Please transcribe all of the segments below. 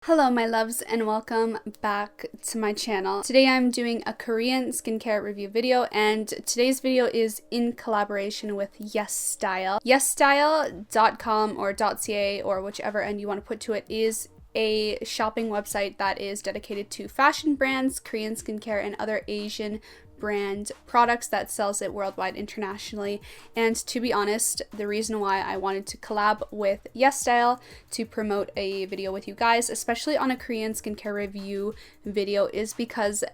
Hello my loves and welcome back to my channel. Today I'm doing a Korean skincare review video, and today's video is in collaboration with YesStyle. YesStyle.com or .ca or whichever end you want to put to it is a shopping website that is dedicated to fashion brands, Korean skincare, and other Asian brand products that sells it worldwide internationally. And to be honest, the reason why I wanted to collab with YesStyle to promote a video with you guys, especially on a Korean skincare review video, is because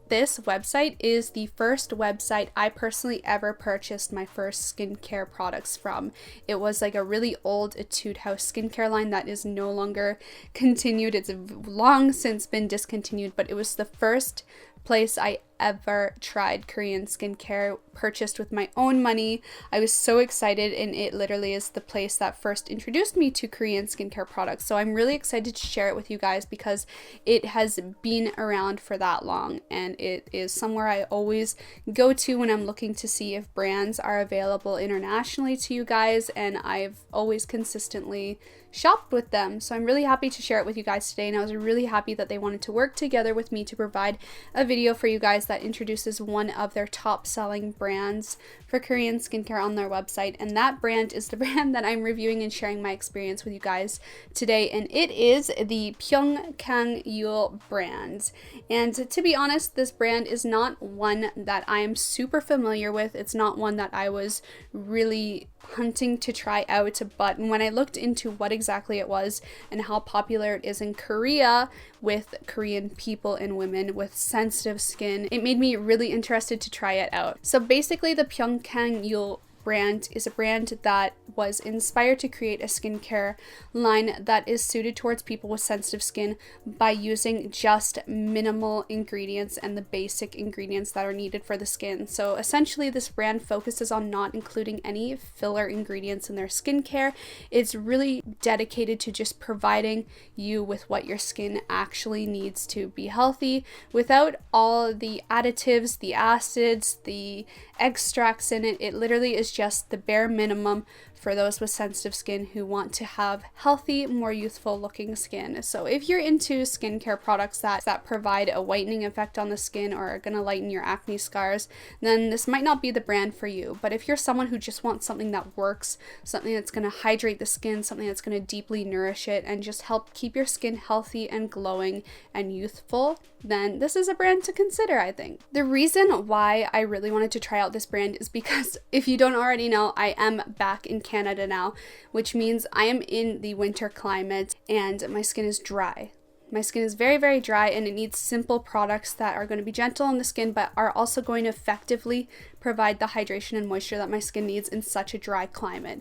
this website is the first website I personally ever purchased my first skincare products from. It was like a really old Etude House skincare line that is no longer continued. It's long since been discontinued, but it was the first place I ever tried Korean skincare, purchased with my own money. I was so excited, and it literally is the place that first introduced me to Korean skincare products. So I'm really excited to share it with you guys because it has been around for that long, and it is somewhere I always go to when I'm looking to see if brands are available internationally to you guys, and I've always consistently shopped with them. So I'm really happy to share it with you guys today, and I was really happy that they wanted to work together with me to provide a video for you guys that introduces one of their top selling brands for Korean skincare on their website, and that brand is the brand that I'm reviewing and sharing my experience with you guys today, and it is the Pyunkang Yul brand. And to be honest, this brand is not one that I am super familiar with. It's not one that I was really hunting to try out, but when I looked into what exactly it was and how popular it is in Korea with Korean people and women with sensitive skin, it made me really interested to try it out. So basically, the Pyunkang Yul brand is a brand that was inspired to create a skincare line that is suited towards people with sensitive skin by using just minimal ingredients and the basic ingredients that are needed for the skin. So essentially, this brand focuses on not including any filler ingredients in their skincare. It's really dedicated to just providing you with what your skin actually needs to be healthy without all the additives, the acids, the extracts in it. It literally is just the bare minimum for those with sensitive skin who want to have healthy, more youthful looking skin. So if you're into skincare products that provide a whitening effect on the skin or are going to lighten your acne scars, then this might not be the brand for you. But if you're someone who just wants something that works, something that's going to hydrate the skin, something that's going to deeply nourish it and just help keep your skin healthy and glowing and youthful, then this is a brand to consider, I think. The reason why I really wanted to try out this brand is because, if you don't already know, I am back in Canada now, which means I am in the winter climate and my skin is dry. My skin is very, very dry, and it needs simple products that are going to be gentle on the skin but are also going to effectively provide the hydration and moisture that my skin needs in such a dry climate.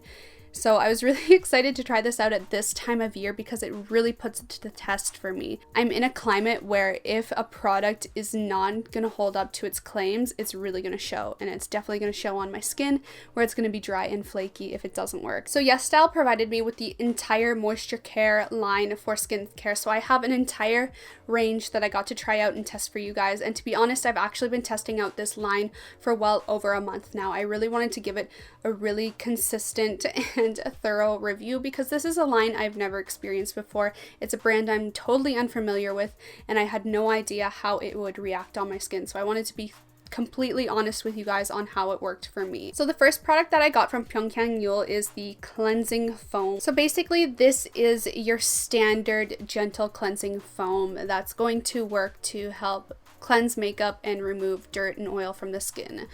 So I was really excited to try this out at this time of year because it really puts it to the test for me. I'm in a climate where if a product is not going to hold up to its claims, it's really going to show, and it's definitely going to show on my skin where it's going to be dry and flaky if it doesn't work. So YesStyle provided me with the entire moisture care line for skincare. So I have an entire range that I got to try out and test for you guys. And to be honest, I've actually been testing out this line for well over a month now. I really wanted to give it a really consistent and a thorough review because this is a line I've never experienced before. It's a brand I'm totally unfamiliar with, and I had no idea how it would react on my skin. So I wanted to be completely honest with you guys on how it worked for me. So the first product that I got from Pyunkang Yul is the cleansing foam. So basically, this is your standard gentle cleansing foam that's going to work to help cleanse makeup and remove dirt and oil from the skin.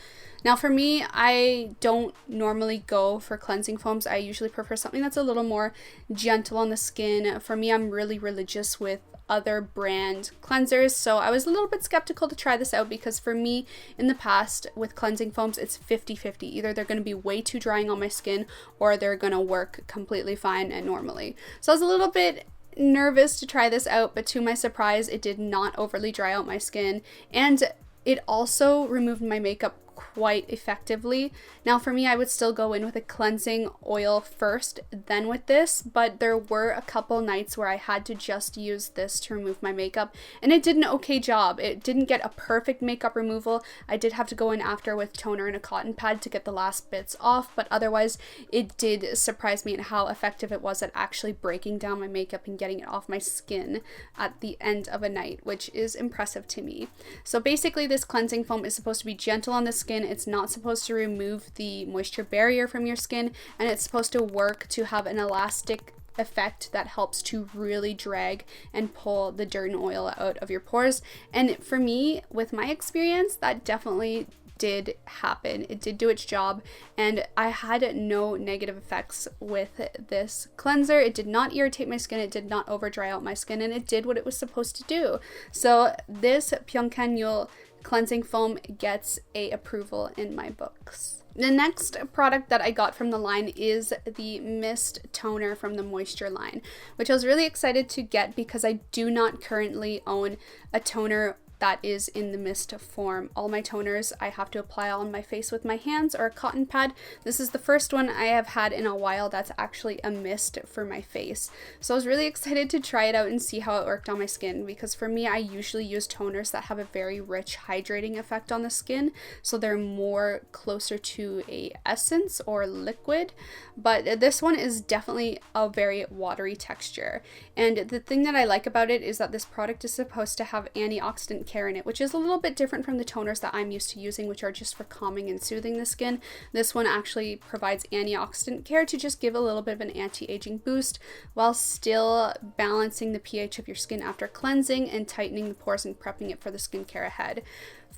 Now for me, I don't normally go for cleansing foams. I usually prefer something that's a little more gentle on the skin. For me, I'm really religious with other brand cleansers, so I was a little bit skeptical to try this out because for me in the past with cleansing foams, it's 50-50. Either they're going to be way too drying on my skin or they're going to work completely fine and normally. So I was a little bit nervous to try this out, but to my surprise, it did not overly dry out my skin, and it also removed my makeup quite effectively. Now for me, I would still go in with a cleansing oil first, then with this, but there were a couple nights where I had to just use this to remove my makeup, and it did an okay job. It didn't get a perfect makeup removal. I did have to go in after with toner and a cotton pad to get the last bits off, but otherwise it did surprise me at how effective it was at actually breaking down my makeup and getting it off my skin at the end of a night, which is impressive to me. So basically this cleansing foam is supposed to be gentle on the skin. It's not supposed to remove the moisture barrier from your skin, and it's supposed to work to have an elastic effect that helps to really drag and pull the dirt and oil out of your pores. And for me, with my experience, that definitely did happen. It did do its job, and I had no negative effects with this cleanser. It did not irritate my skin, it did not over dry out my skin, and it did what it was supposed to do. So this Pyunkang Yul cleansing foam gets a approval in my books. The next product that I got from the line is the mist toner from the moisture line, which I was really excited to get because I do not currently own a toner that is in the mist form. All my toners I have to apply on my face with my hands or a cotton pad. This is the first one I have had in a while that's actually a mist for my face. So I was really excited to try it out and see how it worked on my skin, because for me, I usually use toners that have a very rich hydrating effect on the skin, so they're more closer to a essence or liquid, but this one is definitely a very watery texture. And the thing that I like about it is that this product is supposed to have antioxidant care in it, which is a little bit different from the toners that I'm used to using, which are just for calming and soothing the skin. This one actually provides antioxidant care to just give a little bit of an anti-aging boost while still balancing the pH of your skin after cleansing and tightening the pores and prepping it for the skincare ahead.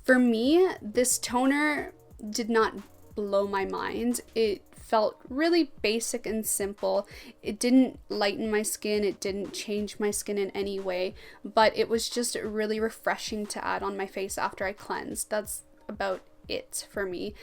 For me, this toner did not blow my mind. It felt really basic and simple. It didn't lighten my skin, it didn't change my skin in any way, but it was just really refreshing to add on my face after I cleansed. That's about it for me.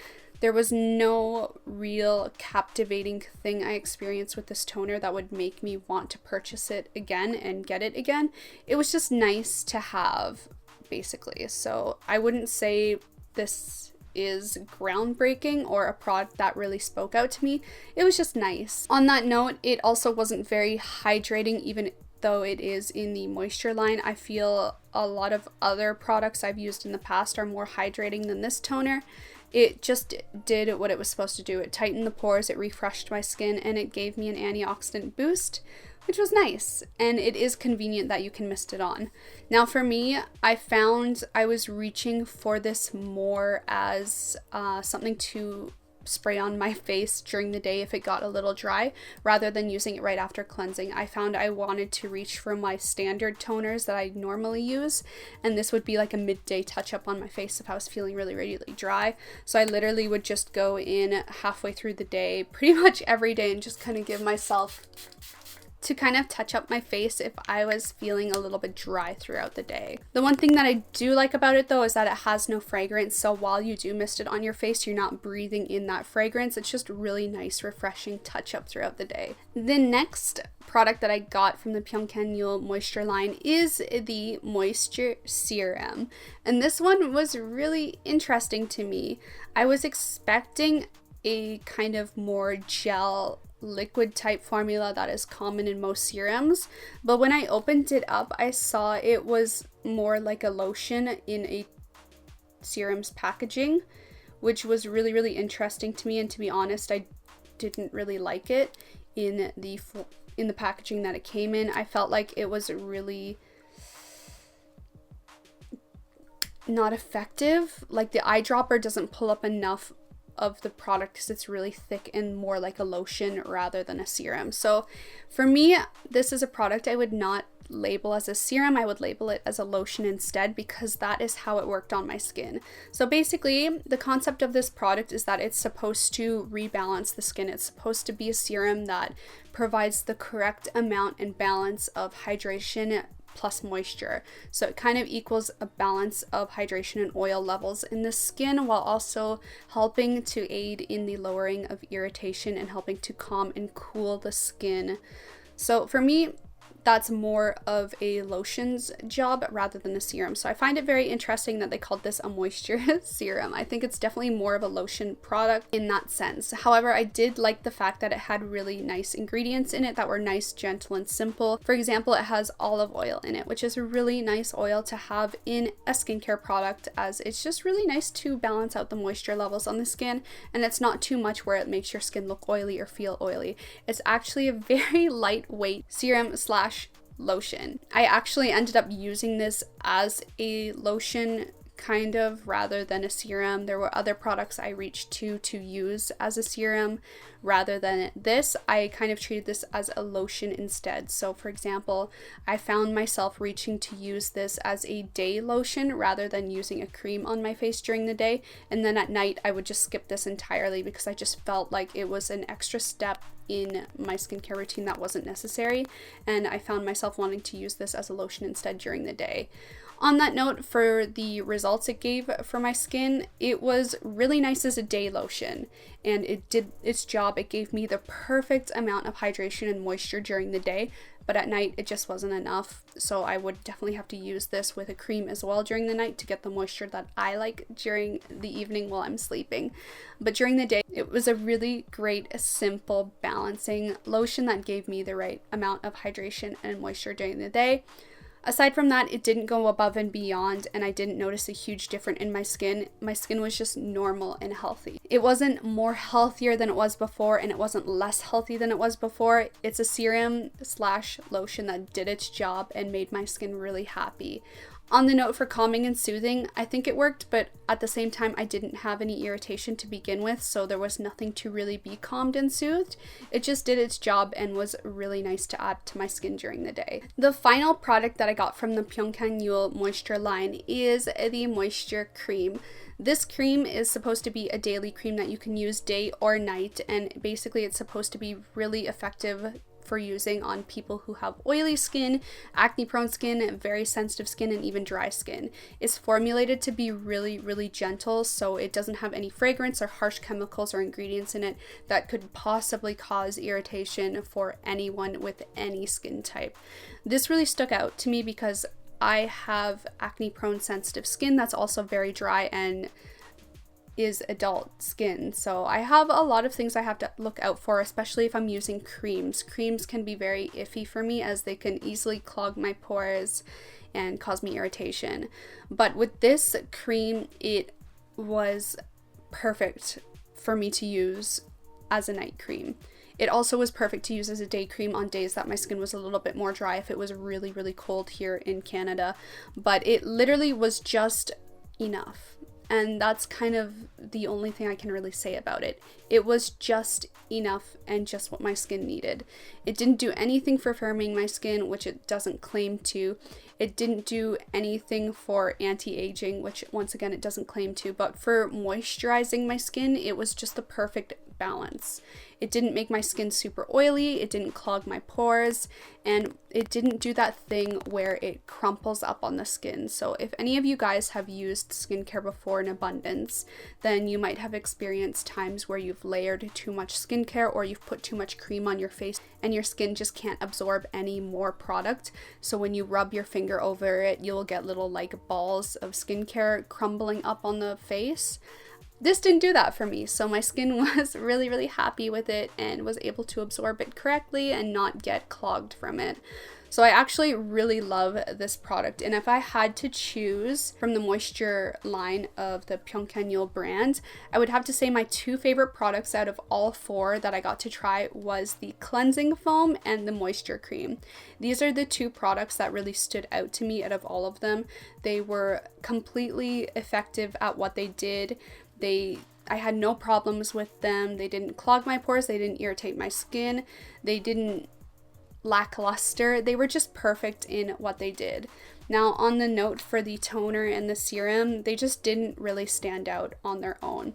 There was no real captivating thing I experienced with this toner that would make me want to purchase it again and get it again. It was just nice to have, basically. So I wouldn't say this is groundbreaking or a product that really spoke out to me. It was just nice. On that note, it also wasn't very hydrating, even though it is in the moisture line. I feel a lot of other products I've used in the past are more hydrating than this toner. It just did what it was supposed to do. It tightened the pores, it refreshed my skin, and it gave me an antioxidant boost, which was nice, and it is convenient that you can mist it on. Now for me, I found I was reaching for this more as something to spray on my face during the day if it got a little dry, rather than using it right after cleansing. I found I wanted to reach for my standard toners that I normally use, and this would be like a midday touch-up on my face if I was feeling really, really dry. So I literally would just go in halfway through the day, pretty much every day, and just kind of give myself to kind of touch up my face if I was feeling a little bit dry throughout the day. The one thing that I do like about it though is that it has no fragrance, so while you do mist it on your face, you're not breathing in that fragrance. It's just really nice, refreshing touch up throughout the day. The next product that I got from the Pyunkang Yul moisture line is the Moisture Serum, and this one was really interesting to me. I was expecting a kind of more gel liquid type formula that is common in most serums, but when I opened it up, I saw it was more like a lotion in a serum's packaging, which was really, really interesting to me. And to be honest, I didn't really like it in the packaging that it came in. I felt like it was really not effective. Like the eyedropper doesn't pull up enough of the product because it's really thick and more like a lotion rather than a serum. So for me, this is a product I would not label as a serum. I would label it as a lotion instead, because that is how it worked on my skin. So basically, the concept of this product is that it's supposed to rebalance the skin. It's supposed to be a serum that provides the correct amount and balance of hydration plus moisture. So it kind of equals a balance of hydration and oil levels in the skin, while also helping to aid in the lowering of irritation and helping to calm and cool the skin. So for me, that's more of a lotion's job rather than a serum. So I find it very interesting that they called this a moisture serum. I think it's definitely more of a lotion product in that sense. However, I did like the fact that it had really nice ingredients in it that were nice, gentle, and simple. For example, it has olive oil in it, which is a really nice oil to have in a skincare product, as it's just really nice to balance out the moisture levels on the skin, and it's not too much where it makes your skin look oily or feel oily. It's actually a very lightweight serum slash lotion. I actually ended up using this as a lotion kind of rather than a serum. There were other products I reached to use as a serum rather than this. I kind of treated this as a lotion instead. So for example, I found myself reaching to use this as a day lotion rather than using a cream on my face during the day, and then at night I would just skip this entirely because I just felt like it was an extra step in my skincare routine that wasn't necessary, and I found myself wanting to use this as a lotion instead during the day. On that note, for the results it gave for my skin, it was really nice as a day lotion, and it did its job. It gave me the perfect amount of hydration and moisture during the day, but at night it just wasn't enough. So I would definitely have to use this with a cream as well during the night to get the moisture that I like during the evening while I'm sleeping. But during the day, it was a really great, simple, balancing lotion that gave me the right amount of hydration and moisture during the day. Aside from that, it didn't go above and beyond, and I didn't notice a huge difference in my skin. My skin was just normal and healthy. It wasn't more healthier than it was before, and it wasn't less healthy than it was before. It's a serum slash lotion that did its job and made my skin really happy. On the note for calming and soothing, I think it worked, but at the same time I didn't have any irritation to begin with, so there was nothing to really be calmed and soothed. It just did its job and was really nice to add to my skin during the day. The final product that I got from the Pyunkang Yul moisture line is the moisture cream. This cream is supposed to be a daily cream that you can use day or night, and basically it's supposed to be really effective for using on people who have oily skin, acne prone skin, very sensitive skin, and even dry skin. It's formulated to be really, really gentle, so it doesn't have any fragrance or harsh chemicals or ingredients in it that could possibly cause irritation for anyone with any skin type. This really stuck out to me because I have acne prone sensitive skin that's also very dry and is adult skin, so I have a lot of things I have to look out for, especially if I'm using creams. Creams can be very iffy for me as they can easily clog my pores and cause me irritation. But with this cream, it was perfect for me to use as a night cream. It also was perfect to use as a day cream on days that my skin was a little bit more dry if it was really, really cold here in Canada. But it literally was just enough. And that's kind of the only thing I can really say about it. It was just enough and just what my skin needed. It didn't do anything for firming my skin, which it doesn't claim to. It didn't do anything for anti-aging, which once again it doesn't claim to. But for moisturizing my skin, it was just the perfect balance. It didn't make my skin super oily, it didn't clog my pores, and it didn't do that thing where it crumples up on the skin. So if any of you guys have used skincare before in abundance, then you might have experienced times where you've layered too much skincare or you've put too much cream on your face and your skin just can't absorb any more product. So when you rub your finger over it, you'll get little like balls of skincare crumbling up on the face. This didn't do that for me, so my skin was really, really happy with it and was able to absorb it correctly and not get clogged from it. So I actually really love this product, and if I had to choose from the moisture line of the Pyunkang Yul brand, I would have to say my two favorite products out of all four that I got to try was the cleansing foam and the moisture cream. These are the two products that really stood out to me out of all of them. They were completely effective at what they did. I had no problems with them. They didn't clog my pores, they didn't irritate my skin, they didn't lackluster. They were just perfect in what they did. Now, on the note for the toner and the serum, they just didn't really stand out on their own.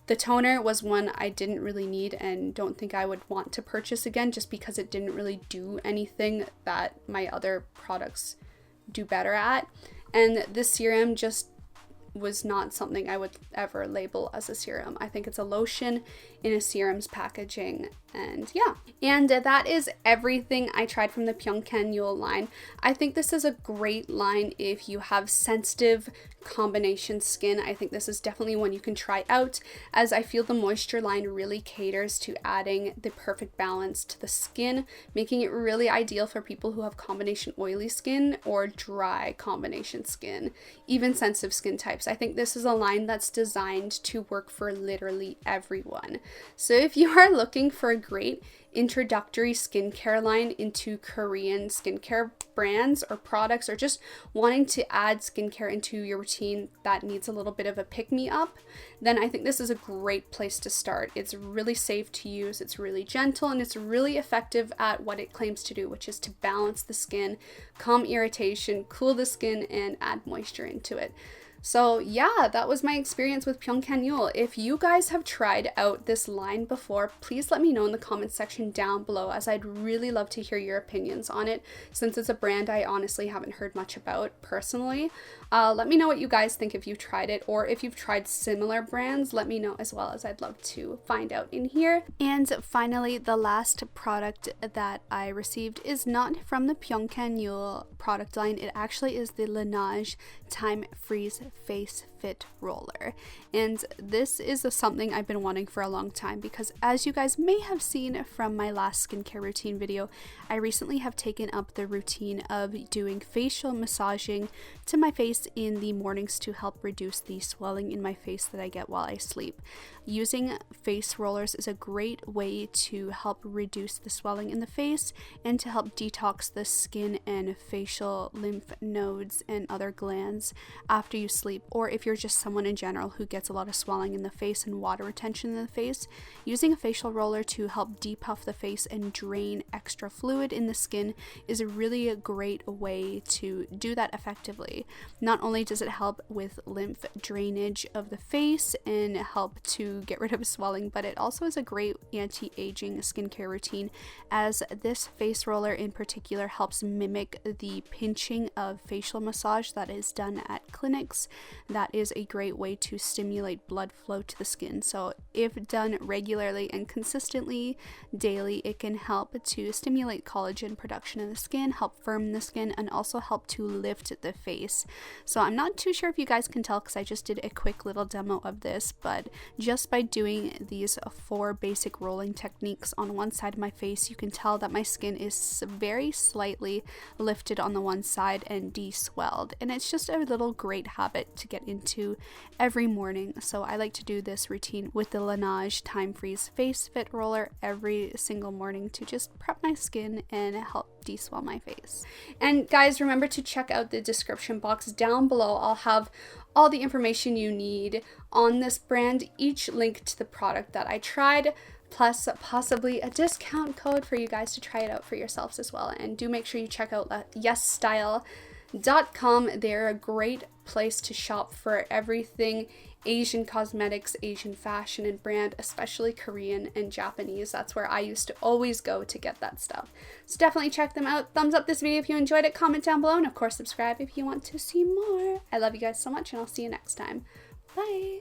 The toner was one I didn't really need and don't think I would want to purchase again just because it didn't really do anything that my other products do better at. And the serum just was not something I would ever label as a serum. I think it's a lotion in a serum's packaging, and yeah. And that is everything I tried from the Pyunkang Yul line. I think this is a great line if you have sensitive combination skin. I think this is definitely one you can try out, as I feel the moisture line really caters to adding the perfect balance to the skin, making it really ideal for people who have combination oily skin or dry combination skin, even sensitive skin types. I think this is a line that's designed to work for literally everyone. So if you are looking for a great introductory skincare line into Korean skincare brands or products, or just wanting to add skincare into your routine that needs a little bit of a pick-me-up, then I think this is a great place to start. It's really safe to use, it's really gentle, and it's really effective at what it claims to do, which is to balance the skin, calm irritation, cool the skin, and add moisture into it. So yeah, that was my experience with Pyunkang Yul. If you guys have tried out this line before, please let me know in the comments section down below, as I'd really love to hear your opinions on it, since it's a brand I honestly haven't heard much about personally. Let me know what you guys think if you've tried it, or if you've tried similar brands, let me know as well, as I'd love to find out in here. And finally, the last product that I received is not from the Pyunkang Yul product line. It actually is the Laneige Time Freeze Face Fit Roller, and this is something I've been wanting for a long time, because as you guys may have seen from my last skincare routine video, I recently have taken up the routine of doing facial massaging to my face in the mornings to help reduce the swelling in my face that I get while I sleep. Using face rollers is a great way to help reduce the swelling in the face and to help detox the skin and facial lymph nodes and other glands after you sleep, or if you're just someone in general who gets a lot of swelling in the face and water retention in the face. Using a facial roller to help depuff the face and drain extra fluid in the skin is a really great way to do that effectively. Not only does it help with lymph drainage of the face and help to get rid of swelling, but it also is a great anti-aging skincare routine, as this face roller in particular helps mimic the pinching of facial massage that is done at clinics. That is a great way to stimulate blood flow to the skin. So if done regularly and consistently daily, it can help to stimulate collagen production in the skin, help firm the skin, and also help to lift the face. So I'm not too sure if you guys can tell, because I just did a quick little demo of this, but just by doing these 4 basic rolling techniques on one side of my face, you can tell that my skin is very slightly lifted on the one side and de-swelled, and it's just a little great habit to get into every morning. So I like to do this routine with the Laneige Time Freeze Face Fit Roller every single morning to just prep my skin and help de-swell my face. And guys, remember to check out the description box down below. I'll have all the information you need on this brand, each link to the product that I tried, plus possibly a discount code for you guys to try it out for yourselves as well. And do make sure you check out YesStyle.com. They're a great place to shop for everything Asian cosmetics, Asian fashion and brand, especially Korean and Japanese. That's where I used to always go to get that stuff. So definitely check them out. Thumbs up this video if you enjoyed it, comment down below, and of course subscribe if you want to see more. I love you guys so much, and I'll see you next time. Bye!